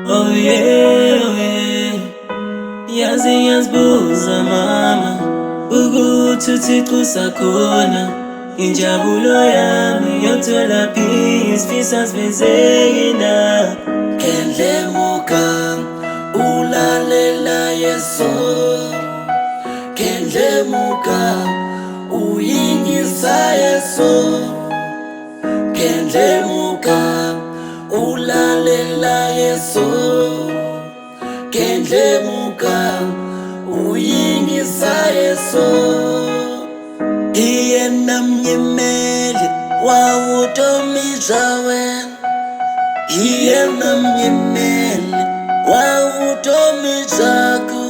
Oh yeah, oh yeah. Yazi yazibuza mama ukuthi uThixo usakhona. Injabulo yami yothola peace, fisa siveze na. Kendlemuka ulalela Yesu, Kendlemuka uyingisa Yesu, Kendlemuka ulalela Yesu, Kendlemuka uyingisa Yesu. Yena mnyemeli wawutomisa wena, yena mnyemeli wawutomisa ku.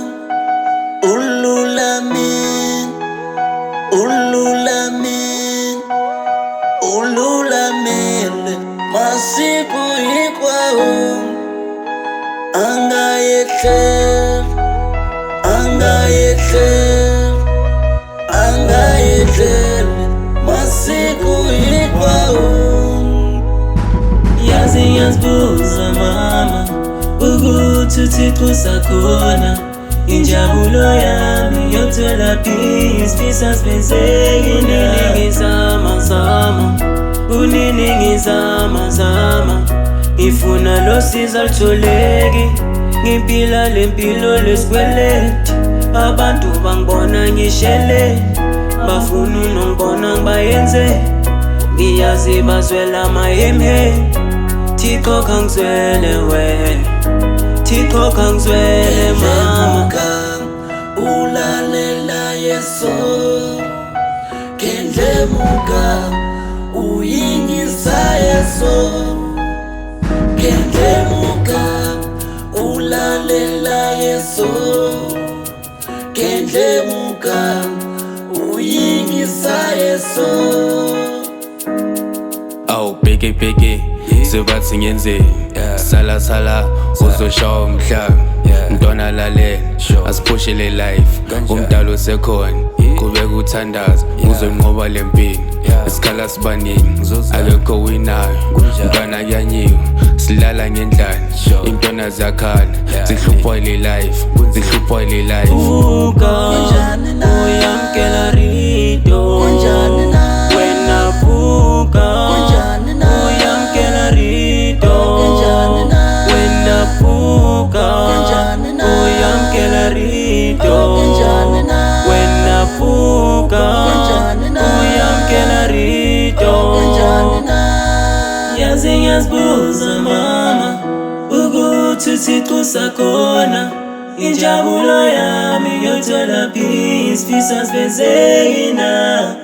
Ululamin, ululamin, ululamele masiku hikwao. Angayekler, angayekler, angayekler masiku hikwao. Yazi yazibuza mama ukuthi uThixo usakhona. Injabulo yami yothola peace, fisa siveze na. Unini ngizama ngifuna lo siza lutholeki. Ngiphila lempilo lesikweleti, abantu bangibona ngishele, bafuna unongibona ngibayenze. Ngiyazi bazwela amahemhe, Thixo khangizwele we, Thixo khangizwele mama. Ulalela Yesu, Kendlemuka uyingisa Yesu, Kendlemuka ulalela Yesu, Kendlemuka uyingisa Yesu. Oh bheke sebathi ngenze sala uzoshawa umhlaba. Mntwana lalela asiphushele life, umdalo usekhona qhubeka uthandaza uzonqoba lempilo. Isikhala sibaningi akekho winayo, mntwana kuyanyiwa silala ngendlala. Intwana ziyakhala zihluphwa ile life, zihluphwa ile life. Uyamkela rito wena phuka, uyamkela rito wena phuka, uyamkela rito wena phuka, uyamkela rito. Yazi yazibuza mama ukuthi uThixo usakhona. Injabulo yami yothola peace, fisa siveze na.